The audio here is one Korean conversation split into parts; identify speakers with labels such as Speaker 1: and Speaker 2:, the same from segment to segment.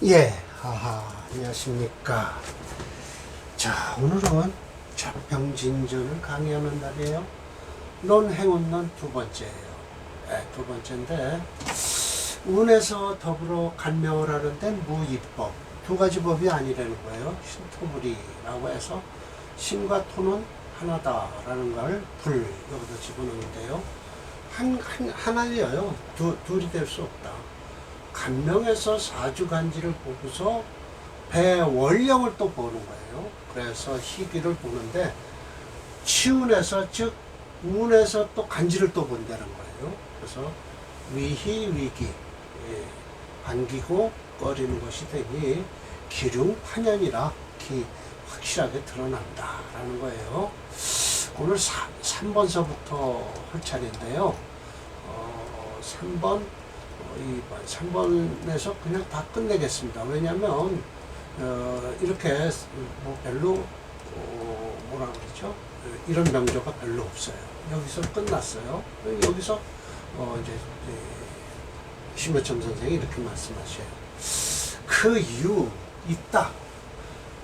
Speaker 1: 예, 안녕하십니까. 자, 오늘은 자평진전을 강의하는 날이에요. 논행운론 두 번째예요. 두 번째인데, 운에서 더불어 간명을 하는 데는 무이법, 두 가지 법이 아니라는 거예요. 신토불이라고 해서 신과 토는 하나다라는 걸 여기다 집어넣는데요. 하나여요. 둘이 될 수 없다. 간명에서 사주간지를 보고서 배원령을 또 보는 거예요. 그래서 희귀를 보는데 치운에서, 즉 운에서 또 간지를 또 본다는 거예요. 그래서 위희위기, 반기고 꺼리는 것이 되니 기륭판연이라 확실하게 드러난다라는 거예요. 오늘 3번서부터 할 차례인데요. 3번에서 그냥 다 끝내겠습니다. 왜냐면 이렇게 뭐 별로 뭐라 그러죠? 이런 명조가 별로 없어요. 여기서 끝났어요. 여기서 이제 심여점 선생이 이렇게 말씀하셔요. 그 이유 있다.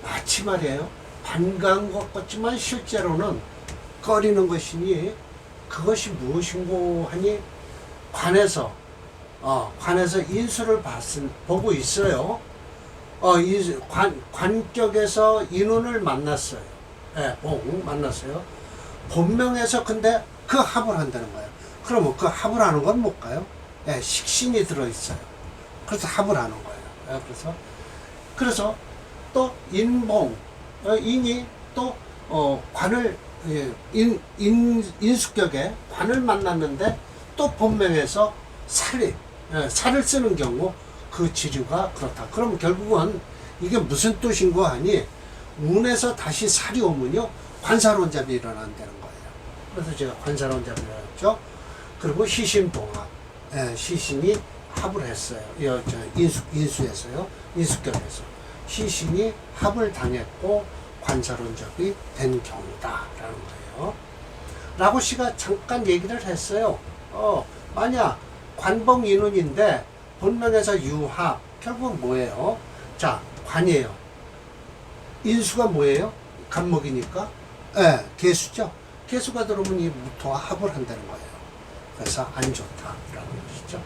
Speaker 1: 마치 말이에요. 반가운 것 같지만 실제로는 꺼리는 것이니 그것이 무엇인고 하니 관에서 인수를 보고 있어요. 관격에서 인운을 만났어요. 만났어요. 본명에서 근데 그 합을 한다는 거예요. 그러면 그 합을 하는 건 뭘까요? 식신이 들어있어요. 그래서 합을 하는 거예요. 그래서 또 인봉, 인이 또 관을 인수격에 관을 만났는데 또 본명에서 살을 쓰는 경우 그 지류가 그렇다. 그럼 결국은 이게 무슨 뜻인고 하니 운에서 다시 살이 오면요 관사론잡이 일어난다는 거예요. 그래서 제가 관사론잡이라고 했죠. 그리고 시신봉합, 시신이 합을 했어요. 인수에서요. 인수격에서 시신이 합을 당했고 관사론잡이 된 경우다라는 거예요. 라고 씨가 잠깐 얘기를 했어요. 만약 관봉인운인데 본명에서 유합, 결국은 뭐예요? 자, 관이에요. 인수가 뭐예요? 간목이니까 개수죠. 개수가 들어오면 이 무토와 합을 한다는 거예요. 그래서 안 좋다라는 것이죠.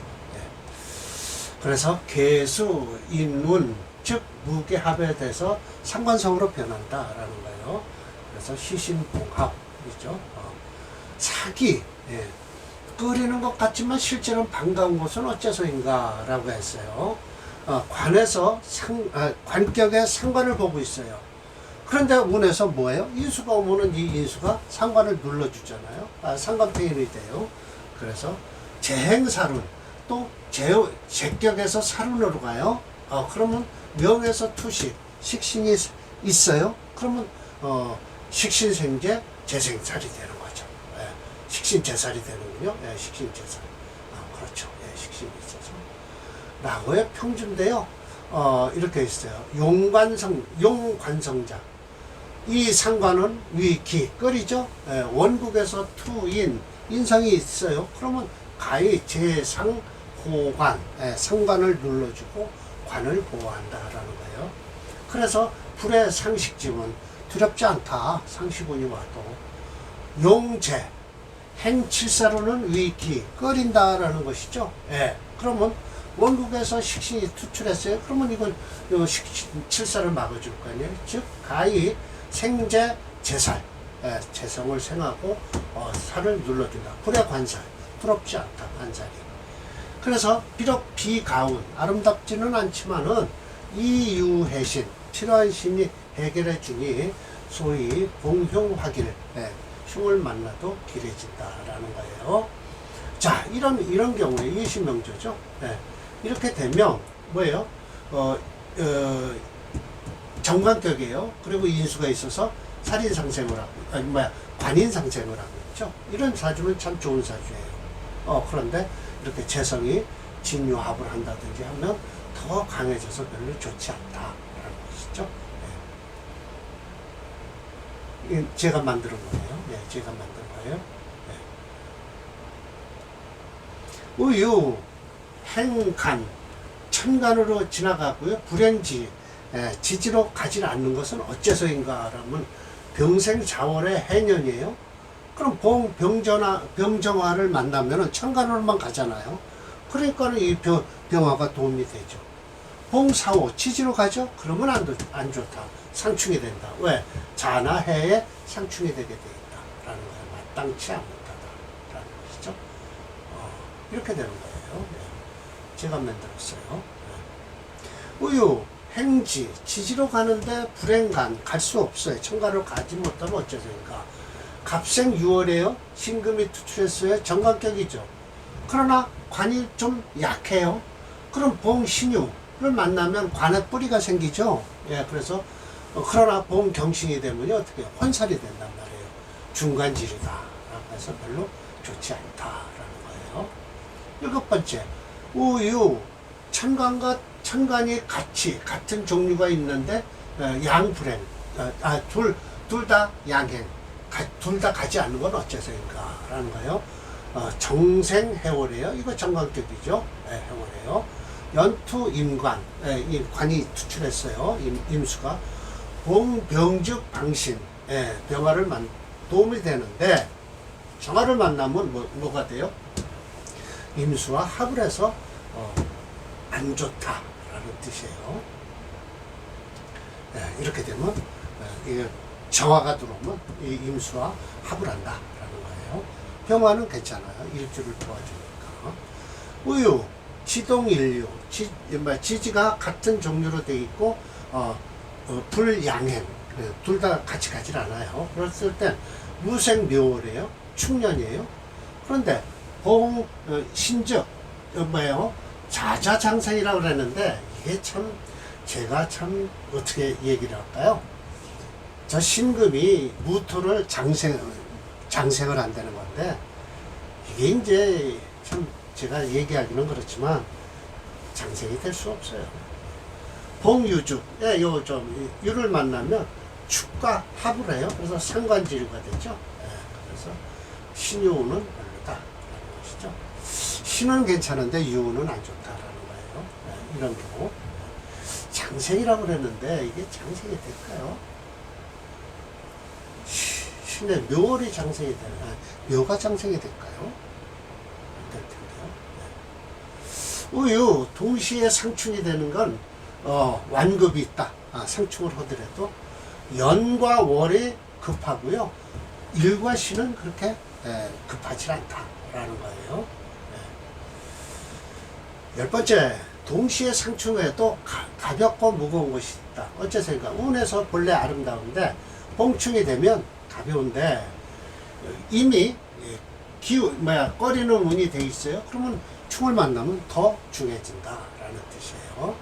Speaker 1: 그래서 개수, 인운, 즉 무게합에 대해서 상관성으로 변한다라는 거예요. 그래서 시신봉합이죠. 사기, 끓이는 것 같지만 실제로는 반가운 것은 어째서인가 라고 했어요. 관에서 관격의 상관을 보고 있어요. 그런데 운에서 뭐예요? 인수가 오면은 이 인수가 상관을 눌러주잖아요. 상관폐인이 돼요. 그래서 재행살운, 또 제격에서 살운으로 가요. 그러면 명에서 투식, 식신이 있어요. 그러면 식신생재 재생살이 되는 거죠. 식신재살이 되는군요. 식신재살. 그렇죠. 식신이 있어서. 라고의 평준데요. 이렇게 있어요. 용관성자. 이 상관은 위기, 끓이죠. 원국에서 투인, 인상이 있어요. 그러면 가히 재상, 호관, 상관을 눌러주고 관을 보호한다라는 거예요. 그래서 불의 상식지문 두렵지 않다. 상식운이 와도. 용재, 행칠사로는 위기, 끓인다라는 것이죠. 그러면 원국에서 식신이 투출했어요. 그러면 이건 칠사를 막아줄 거 아니에요. 즉, 가히 생재, 재살, 재성을 생하고 살을 눌러준다. 불의 관살, 부럽지 않다. 관살이. 그래서 비록 비가운, 아름답지는 않지만은 이유해신, 필요한 신이 해결해 주니 소위 봉흉화길, 흉을 만나도 길해진다라는 거예요. 자, 이런 경우에 이게 신명조죠. 이렇게 되면 뭐예요? 정관격이에요. 그리고 인수가 있어서 살인상생을 하고, 관인상생을 하고 있죠. 이런 사주는 참 좋은 사주예요. 그런데 이렇게 재성이 진유합을 한다든지 하면 더 강해져서 별로 좋지 않다라는 것이죠. 제가 만드는 거예요. 제가 만든 거예요. 우유, 행간, 천간으로 지나가고요. 불행지, 지지로 가지 않는 것은 어째서인가 하면 병생자월의 해년이에요. 그럼 병정화를 만나면 천간으로만 가잖아요. 그러니까 이 병화가 도움이 되죠. 봉사오, 지지로 가죠? 그러면 안 좋다. 상충이 된다. 왜? 자나 해에 상충이 되게 돼 있다라는 거예요. 마땅치 않다라는 것이죠. 이렇게 되는 거예요. 네. 제가 만들었어요. 네. 우유, 행지, 지지로 가는데 불행간, 갈 수 없어요. 천간으로 가지 못하면 어쩌니까. 갑생 6월에요. 신금이 투출했어요. 정관격이죠. 그러나 관이 좀 약해요. 그럼 봉신유를 만나면 관에 뿌리가 생기죠. 예, 그래서 그러나 봉경신이 되면 어떻게 혼살이 된단 말이에요. 중간지르다. 라고 해서 별로 좋지 않다라는 거예요. 7번째, 우유, 천간이 같은 종류가 있는데 양불행, 둘 다 양행, 둘 다 가지 않는 건 어째서인가 라는 거예요. 정생해월이에요. 이거 정관격이죠. 네, 해월이에요. 연투임관, 이 관이 투출했어요. 임수가 봉병즉 방신, 병화를 도움이 되는데 정화를 만나면 뭐가 돼요? 임수와 합을 해서 안 좋다라는 뜻이에요. 이렇게 되면 이게 정화가 들어오면 이 임수와 합을 한다라는 거예요. 병화는 괜찮아요. 일주를 도와주니까. 우유, 지동일류, 지지가 같은 종류로 되어 있고 불양행, 둘 다 같이 가질 않아요. 그랬을 땐 무생묘월이에요. 충년이에요. 그런데 신적 뭐예요? 자자장생이라고 그랬는데 이게 참 제가 참 어떻게 얘기를 할까요? 저 신금이 무토를 장생을 한다는 건데 이게 이제 참 제가 얘기하기는 그렇지만 장생이 될 수 없어요. 봉유죽, 유를 만나면 축과 합을 해요. 그래서 상관지류가 되죠. 그래서 신유는 별로다라는 것이죠. 신은 괜찮은데 유는 안 좋다라는 거예요. 이런 경우. 장생이라고 그랬는데 이게 장생이 될까요? 신의 묘월이 장생이 되나? 묘가 장생이 될까요? 안 될 텐데요. 우유, 동시에 상충이 되는 건 완급이 있다. 상충을 하더라도 연과 월이 급하고요. 일과 신은 그렇게 급하지 않다라는 거예요. 10번째, 동시에 상충해도 가볍고 무거운 것이 있다. 어째서인가? 운에서 본래 아름다운데 봉충이 되면 가벼운데 이미 꺼리는 운이 돼 있어요. 그러면 충을 만나면 더 중해진다라는 뜻이에요.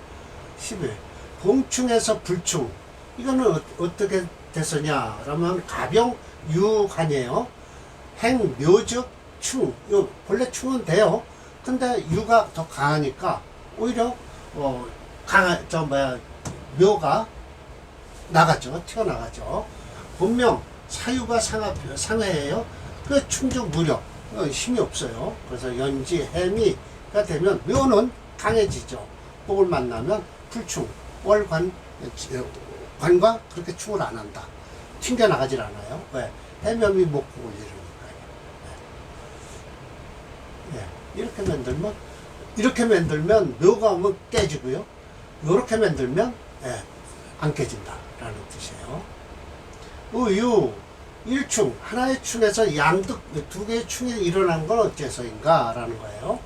Speaker 1: 11. 봉충에서 불충. 이거는 어떻게 됐었냐? 그러면 가병 유간이에요. 행, 묘적, 충. 본래 충은 돼요. 근데 유가 더 강하니까 오히려 묘가 나갔죠. 튀어나가죠. 분명 사유가 상해예요. 그 충족 무력 힘이 없어요. 그래서 연지 해미가 되면 묘는 강해지죠. 복을 만나면 불충 관과 그렇게 충을 안 한다. 튕겨 나가질 않아요. 왜? 해명이 목복을 이루니까요. 이렇게 만들면 묘가 오면 깨지고요. 이렇게 만들면 안 깨진다라는 뜻이에요. 우유, 일충, 하나의 충에서 양득 두 개의 충이 일어난 건 어째서인가 라는 거예요.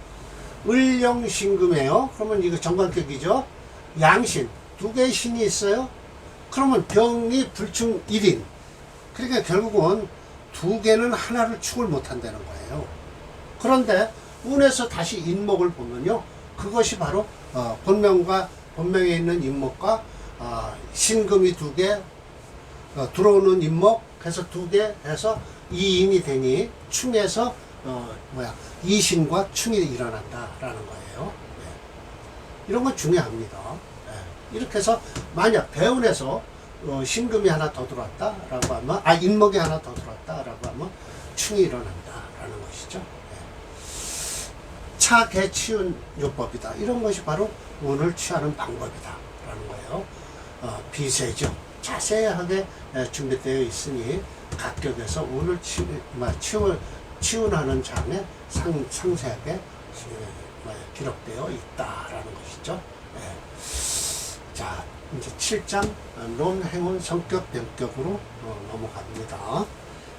Speaker 1: 을령신금이에요. 그러면 이거 정관격이죠. 양신, 두 개의 신이 있어요. 그러면 병이 불충 1인. 그러니까 결국은 두 개는 하나를 충을 못 한다는 거예요. 그런데 운에서 다시 인목을 보면요. 그것이 바로 본명에 있는 인목과 신금이 두 개 들어오는 인목 해서 두 개 해서 이인이 되니 충에서 이신과 충이 일어난다라는 거예요. 이런 건 중요합니다. 이렇게 해서 만약 대운에서 신금이 하나 더 들어왔다라고 하면 인목이 하나 더 들어왔다라고 하면 충이 일어난다라는 것이죠. 차게 치운 요법이다. 이런 것이 바로 운을 취하는 방법이다 라는 거예요. 비세죠. 자세하게 준비되어 있으니 각격에서 운을 치운하는 장에 상세하게 기록되어 있다라는 것이죠. 네. 자, 이제 7장 론, 행운, 성격, 병격으로 넘어갑니다.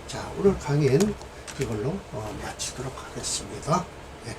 Speaker 1: 자, 오늘 강의는 이걸로 마치도록 하겠습니다. 네.